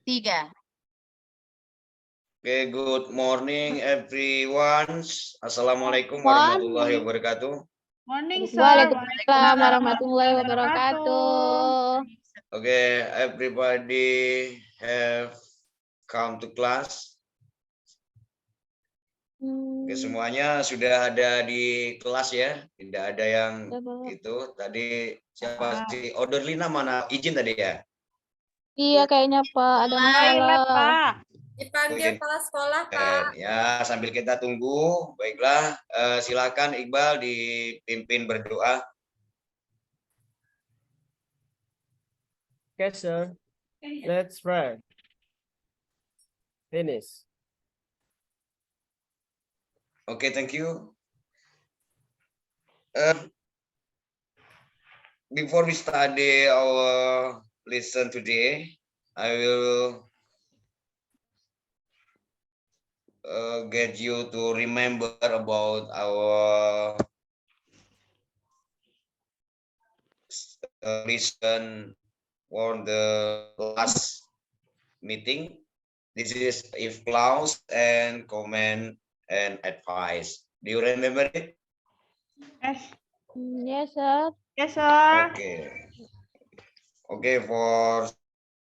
3. Okay, good morning everyone. Assalamualaikum warahmatullahi wabarakatuh. Morning, sir. Waalaikumsalam warahmatullahi wabarakatuh. Okay, everybody have come to class. Oke, semuanya sudah ada di kelas ya. Tidak ada yang itu. Tadi siapa sih? Orderlina mana? Izin tadi ya? Iya, kayaknya Pak ada masalah. Pak. Dipanggil kepala sekolah, Pak. Ya, sambil kita tunggu, baiklah. Silakan Iqbal dipimpin berdoa. Okay, sir. Let's pray. Finish. Okay, thank you. Before we study our lesson today, I will get you to remember about our lesson for the last meeting. This is if clause and comment and advice. Do you remember it? Yes. Yes, sir. Yes, sir. Okay. Okay, for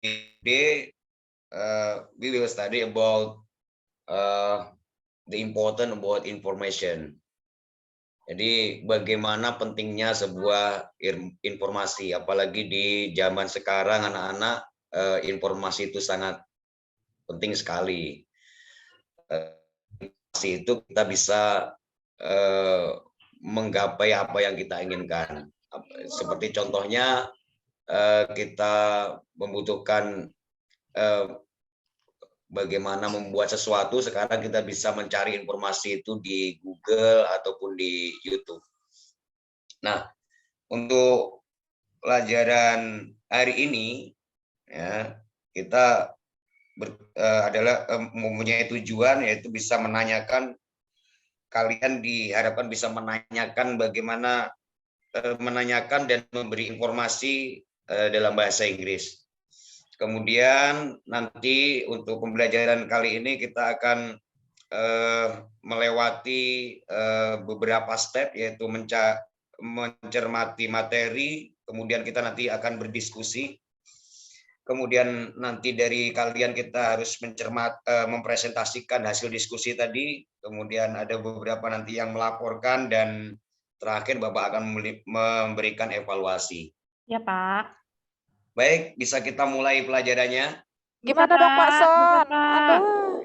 today, we will study about the important about information. Jadi bagaimana pentingnya sebuah informasi, apalagi di zaman sekarang anak-anak, informasi itu sangat penting sekali. Informasi itu kita bisa menggapai apa yang kita inginkan. Seperti contohnya kita membutuhkan bagaimana membuat sesuatu, sekarang kita bisa mencari informasi itu di Google ataupun di YouTube. Nah, untuk pelajaran hari ini ya, kita adalah mempunyai tujuan, yaitu bisa menanyakan, kalian diharapkan bisa menanyakan bagaimana menanyakan dan memberi informasi dalam bahasa Inggris. Kemudian nanti untuk pembelajaran kali ini kita akan melewati beberapa step, yaitu mencermati materi, kemudian kita nanti akan berdiskusi. Kemudian nanti dari kalian kita harus mempresentasikan hasil diskusi tadi, kemudian ada beberapa nanti yang melaporkan, dan terakhir Bapak akan memberikan evaluasi. Ya, Pak. Baik, bisa kita mulai pelajarannya. Gimana dong Pak Son? Aduh.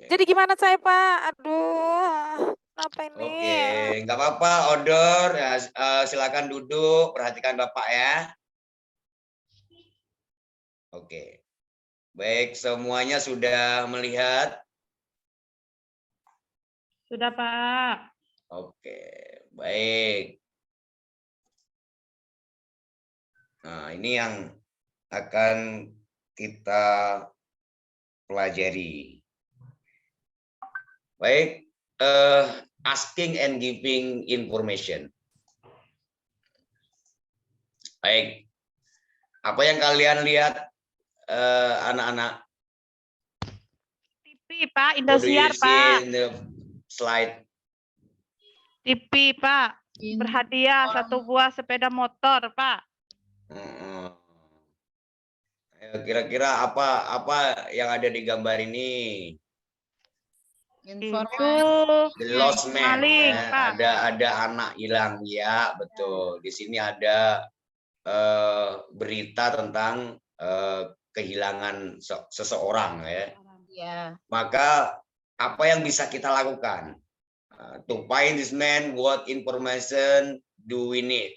Jadi gimana saya Pak? Aduh. Apa ini? Oke, nggak apa-apa, Odor. Ya, silakan duduk, perhatikan Bapak ya. Oke. Baik, semuanya sudah melihat? Sudah, Pak. Oke, baik. Nah, ini yang akan kita pelajari. Baik, asking and giving information. Baik, apa yang kalian lihat anak-anak? TV, Pak. Indosiar, Pak. In the slide. TV, Pak. Berhadiah 1 buah sepeda motor, Pak. Kira-kira apa yang ada di gambar ini? Informasi. The lost man. Maling, Pak. Ada anak hilang, ya betul. Di sini ada berita tentang kehilangan seseorang ya. Ya. Maka apa yang bisa kita lakukan? To find this man, what information do we need?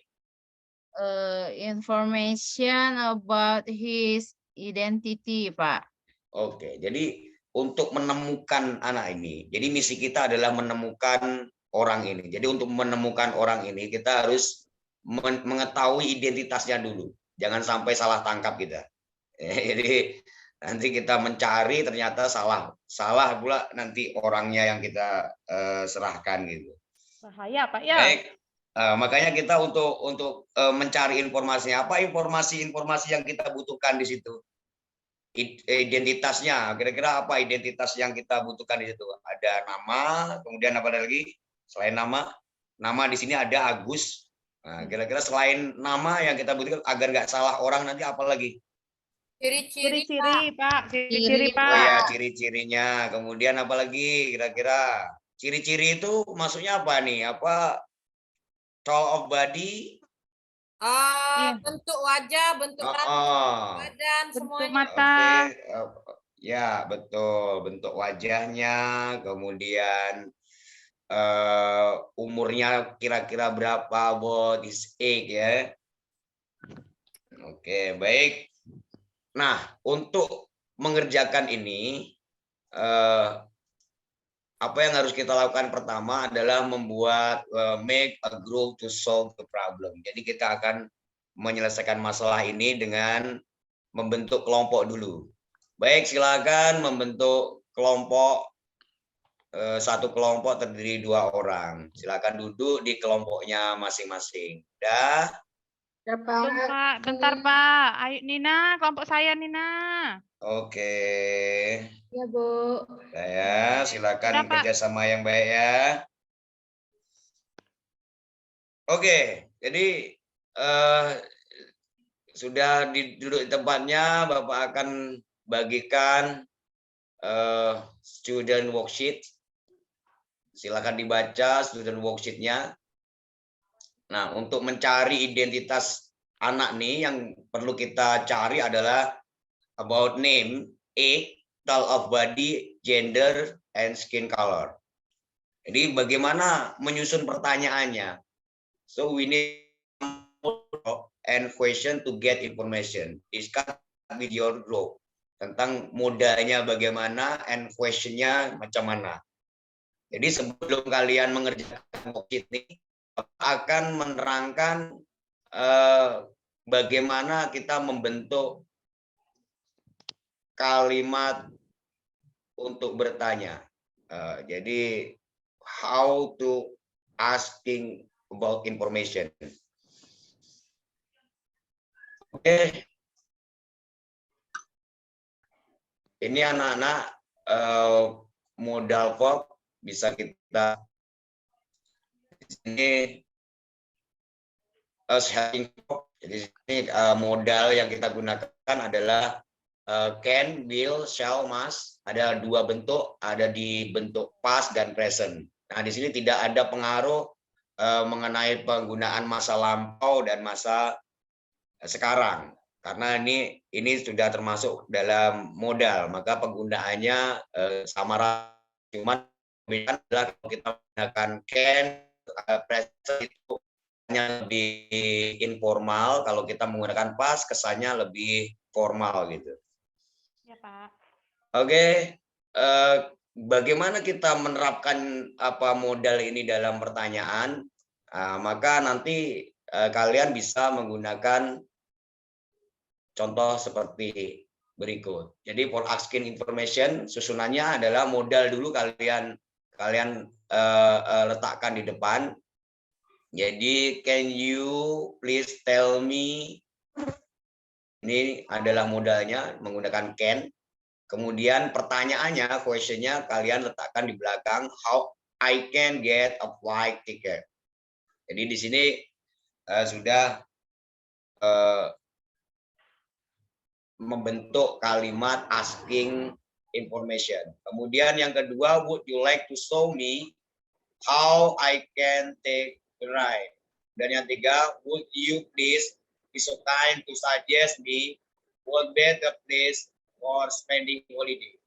Information about his identity, Pak. Oke, jadi untuk menemukan anak ini, jadi misi kita adalah menemukan orang ini. Jadi untuk menemukan orang ini kita harus mengetahui identitasnya dulu. Jangan sampai salah tangkap kita. Jadi nanti kita mencari ternyata salah pula nanti orangnya yang kita serahkan gitu. Bahaya, Pak ya. Baik. Makanya kita untuk mencari informasinya, apa informasi yang kita butuhkan di situ? identitasnya. Kira-kira apa identitas yang kita butuhkan di situ? Ada nama, kemudian apa lagi? Selain nama di sini ada Agus. Nah, kira-kira selain nama yang kita butuhkan agar nggak salah orang nanti apa lagi? Ciri-ciri, Ciri-ciri, Pak. Ciri-ciri, Ciri, Pak. Oh ya, ciri-cirinya. Kemudian apa lagi kira-kira? Ciri-ciri itu maksudnya apa nih? Apa tall of body? Iya. bentuk wajah, bentuk badan, Bentuk semuanya. mata. Ya, betul. Bentuk wajahnya, kemudian umurnya kira-kira berapa, about his age ya. Oke, baik. Nah, untuk mengerjakan ini, apa yang harus kita lakukan pertama adalah membuat make a group to solve the problem. Jadi kita akan menyelesaikan masalah ini dengan membentuk kelompok dulu. Baik, silakan membentuk kelompok. Satu kelompok terdiri 2 orang. Silakan duduk di kelompoknya masing-masing. Dah? Belum, Pak. Bentar, Pak. Ayo, Nina. Kelompok saya, Nina. Oke. Ya, Bu. Ya, silakan Sudah, Pak. kerjasama yang baik ya. Oke, jadi sudah duduk di tempatnya, Bapak akan bagikan student worksheet. Silakan dibaca student worksheet-nya. Nah, untuk mencari identitas anak nih yang perlu kita cari adalah about name, age, tall of body, gender, and skin color. Jadi bagaimana menyusun pertanyaannya? So we need and question to get information. Discuss with your group tentang modalnya bagaimana and question-nya macam mana. Jadi sebelum kalian mengerjakan worksheet ini akan menerangkan bagaimana kita membentuk kalimat untuk bertanya. Jadi how to asking about information. Oke. Ini anak-anak modal verb bisa kita di sini helping verb. Jadi ini modal yang kita gunakan adalah can, will, shall, must. Ada 2 bentuk, ada di bentuk past dan present. Nah, di sini tidak ada pengaruh mengenai penggunaan masa lampau dan masa sekarang. Karena ini sudah termasuk dalam modal, maka penggunaannya sama. Cuman adalah kalau kita menggunakan can, present itu hanya lebih informal. Kalau kita menggunakan past, kesannya lebih formal gitu. Ya, Pak. Oke, bagaimana kita menerapkan modal ini dalam pertanyaan? Maka nanti kalian bisa menggunakan contoh seperti berikut. Jadi for asking information, susunannya adalah modal dulu kalian letakkan di depan. Jadi can you please tell me, ini adalah modalnya menggunakan can. Kemudian pertanyaannya, questionnya kalian letakkan di belakang, how I can get a flight ticket. Jadi di sini sudah membentuk kalimat asking information. Kemudian yang kedua, would you like to show me how I can take the ride? Dan yang tiga, would you please be so kind to suggest me what better place for spending holiday?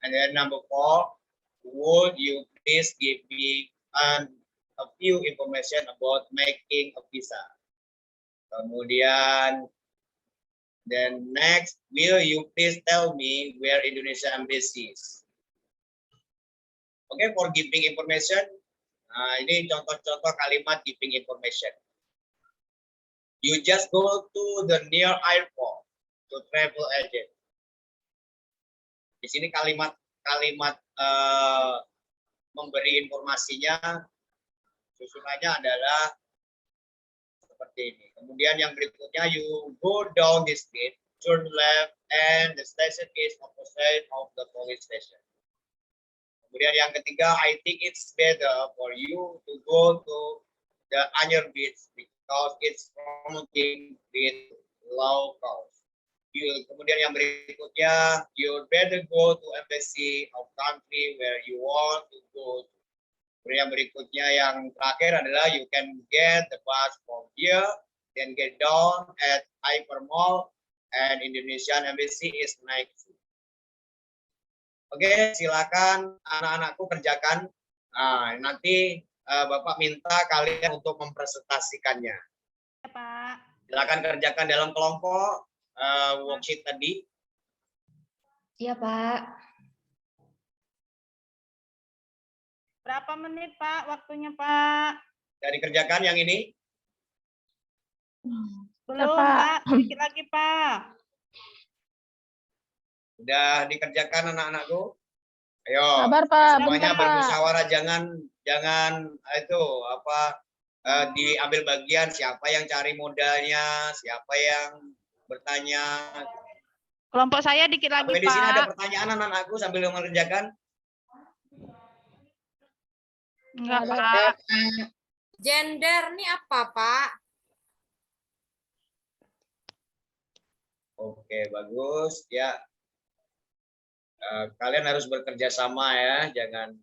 And then number 4, would you please give me a few information about making a visa? Kemudian, then next, will you please tell me where Indonesia Embassy is? Okay, for giving information, ini contoh-contoh kalimat giving information. You just go to the near airport to travel agent. Di sini kalimat memberi informasinya, susunannya adalah seperti ini. Kemudian yang berikutnya, you go down the street turn left, and the station is opposite of the police station. Kemudian yang ketiga, I think it's better for you to go to the Anyer Beach because it's promoting with locals. Kemudian yang berikutnya, you better go to embassy of country where you want to go. Kemudian yang berikutnya yang terakhir adalah you can get the bus from here, then get down at Hypermall, and Indonesian embassy is next. Oke, silakan anak-anakku kerjakan. Nah, nanti Bapak minta kalian untuk mempresentasikannya. Ya, Pak. Silakan kerjakan dalam kelompok worksheet tadi. Iya, Pak. Berapa menit, Pak? Waktunya, Pak? Dari kerjakan yang ini. Belum, Pak. Pak. Sedikit lagi, Pak. Sudah dikerjakan anak-anakku? Ayo. Sabar, Pak. Semuanya Bentar, Pak. bermusyawarah, jangan itu apa diambil bagian siapa yang cari modalnya, siapa yang bertanya. Kelompok saya dikit lagi, Sampai di sini ada Pak. pertanyaan anak-anakku sambil mengerjakan. Enggak, Ada. Pak. Gender nih apa, Pak? Oke, bagus ya. Kalian harus bekerja sama ya, jangan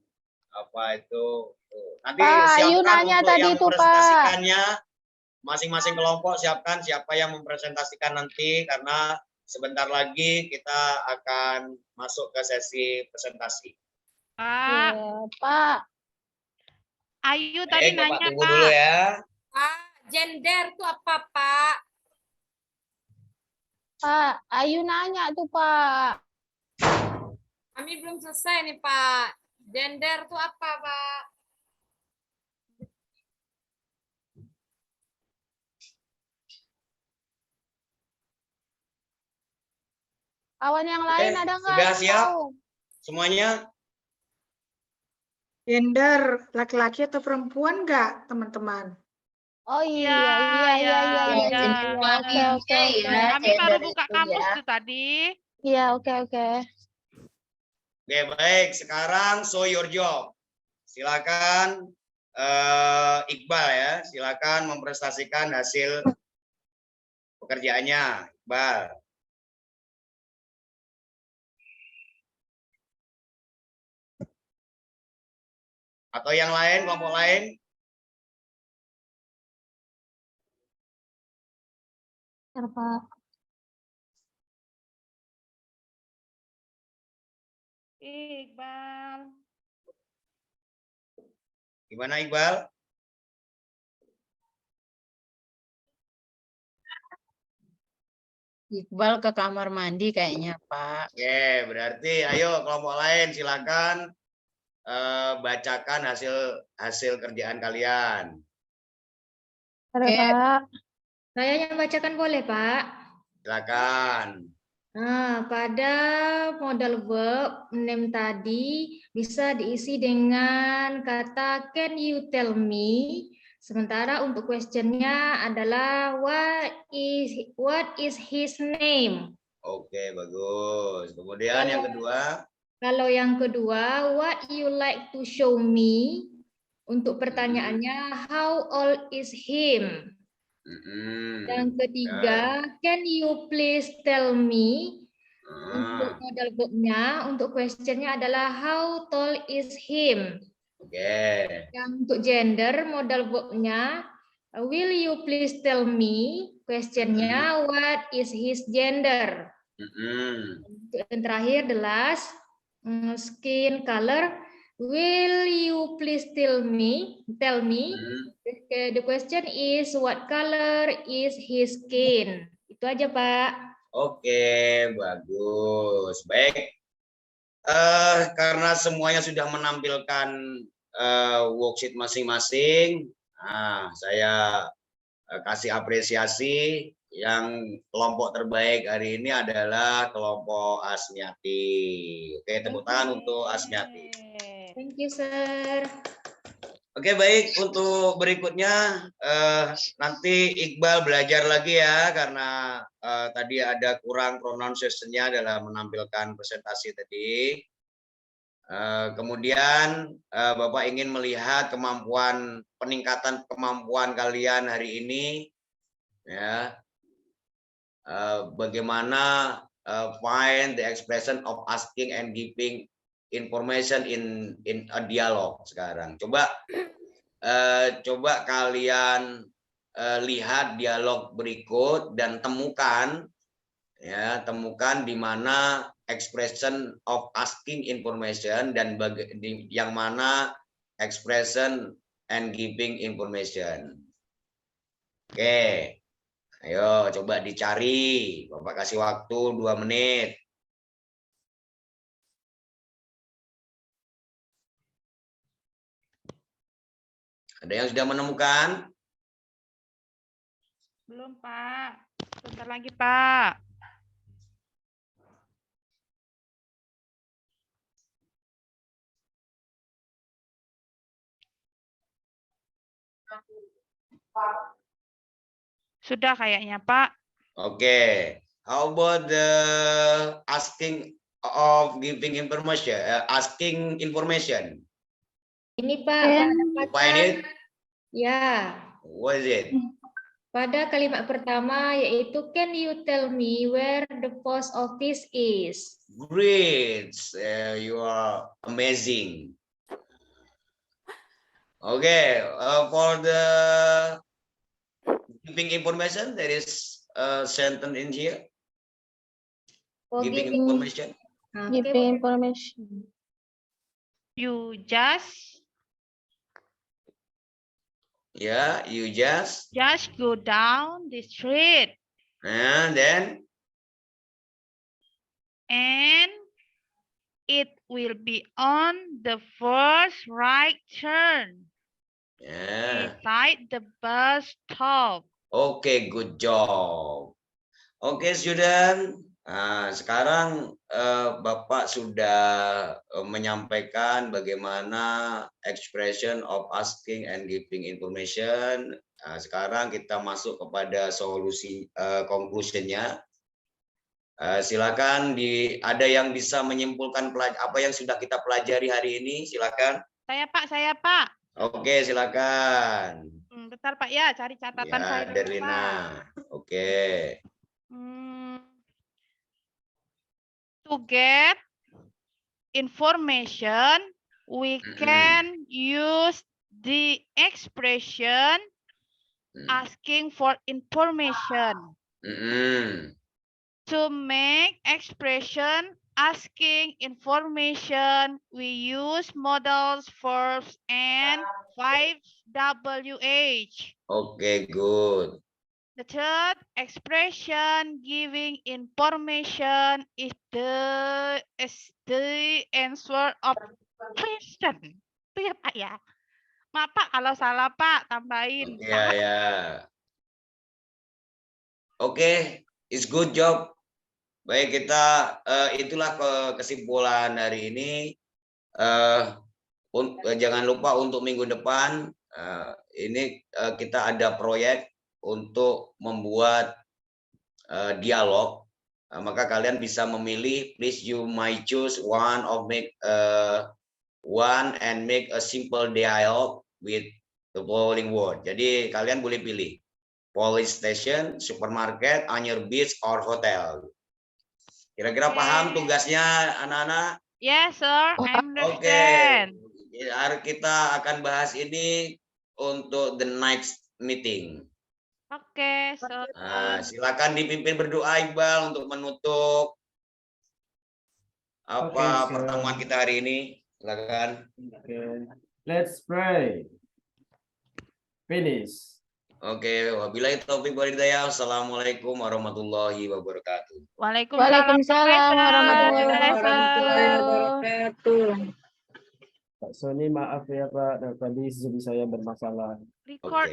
apa itu. Nanti Pak, Ayu siapkan nanya untuk tadi yang itu, Pak. mempresentasikannya. Masing-masing kelompok siapkan siapa yang mempresentasikan nanti, karena sebentar lagi kita akan masuk ke sesi presentasi. Pak. Iya, Pak. Ayu tadi Baik, Bapak nanya, tunggu Pak. dulu ya. Pak, gender itu apa, Pak? Pak, Ayu nanya tuh, Pak. Kami belum selesai nih, Pak. Gender itu apa, Pak? Kawan yang Oke, lain ada nggak sudah yang siap? tahu? Semuanya? Gender laki-laki atau perempuan nggak, teman-teman? Oh Iya, iya, iya, iya. Oke, oke, oke. Kami baru gender buka itu kamus ya. tuh tadi. Iya, oke, oke. Oke, baik. Sekarang show your job. Silakan Iqbal ya. Silakan mempresentasikan hasil pekerjaannya, Iqbal. Atau yang lain, kelompok lain? Bentar, Pak. Iqbal. Gimana Iqbal? Iqbal ke kamar mandi kayaknya, Pak. Oke, berarti ayo kelompok lain silakan bacakan hasil kerjaan kalian. Ada, Oke. Pak. Saya yang bacakan boleh, Pak? Silakan. Nah, pada modal verb name tadi bisa diisi dengan kata can you tell me. Sementara untuk questionnya adalah what is his name. Oke, bagus. Kemudian yang kedua. Kalau yang kedua, what you like to show me. Untuk pertanyaannya, how old is him? Yang ketiga, can you please tell me? Untuk modal verb-nya, untuk question-nya adalah how tall is him? Oke. Yang untuk gender, modal verb-nya, will you please tell me? Question-nya, what is his gender? Untuk yang terakhir, the last, skin color, will you please tell me? The question is what color is his skin? Itu aja, Pak. Oke, bagus. Baik. Karena semuanya sudah menampilkan worksheet masing-masing, saya kasih apresiasi. Yang kelompok terbaik hari ini adalah kelompok Asmiati. Oke, tepuk tangan untuk Asmiati. Thank you, sir. Oke, baik. Untuk berikutnya nanti Iqbal belajar lagi ya, karena tadi ada kurang pronunciation-nya dalam menampilkan presentasi tadi. Kemudian Bapak ingin melihat peningkatan kemampuan kalian hari ini, ya. Bagaimana find the expression of asking and giving information in a dialogue sekarang. Coba kalian lihat dialog berikut dan temukan di mana expression of asking information dan yang mana expression and giving information. Oke. Ayo coba dicari. Bapak kasih waktu 2 menit. Ada yang sudah menemukan? Belum, Pak. Sebentar lagi, Pak. Sudah kayaknya, Pak. Oke. How about the asking of giving information? Asking information. Ini Pak, pada Find it. ya. What is it? Pada kalimat pertama yaitu can you tell me where the post office is? Great. You are amazing. Okay. For the giving information, there is a sentence in here. For Giving giving- information. Giving information. You just You just go down the street and then and it will be on the first right turn beside the bus stop. Okay, good job. Okay, student. Nah, sekarang Bapak sudah menyampaikan bagaimana expression of asking and giving information. Nah, sekarang kita masuk kepada solusi conclusion-nya. Silakan ada yang bisa menyimpulkan apa yang sudah kita pelajari hari ini, silakan. Saya, Pak. Oke, silakan. Bentar, Pak ya, cari catatan Ya, saya dulu, Derlina. Pak. Oke. To get information, we can use the expression asking for information. To make expression asking information, we use modals, verbs, and 5WH. Okay, good. The third expression giving information is the answer of question. Itu ya Pak ya. Maaf Pak kalau salah Pak, tambahin. Ya. Oke, it's good job. Baik, kita itulah kesimpulan hari ini. Jangan lupa untuk minggu depan ini kita ada proyek untuk membuat dialog, maka kalian bisa memilih. Please you might choose one and make a simple dialogue with the following word. Jadi kalian boleh pilih police station, supermarket, on your beach, or hotel. Kira-kira paham tugasnya anak-anak? Yes sir, I understand. Oke, kita akan bahas ini untuk the next meeting. Oke, silakan dipimpin berdoa Iqbal untuk menutup pertemuan kita hari ini. Silakan. Okay. Let's pray. Finish. Oke, wabillahi taufiq wal hidayah. Assalamualaikum warahmatullahi wabarakatuh. Waalaikumsalam warahmatullahi wabarakatuh. Pak Sony, maaf ya Pak, tadi Zoom saya bermasalah. Recordnya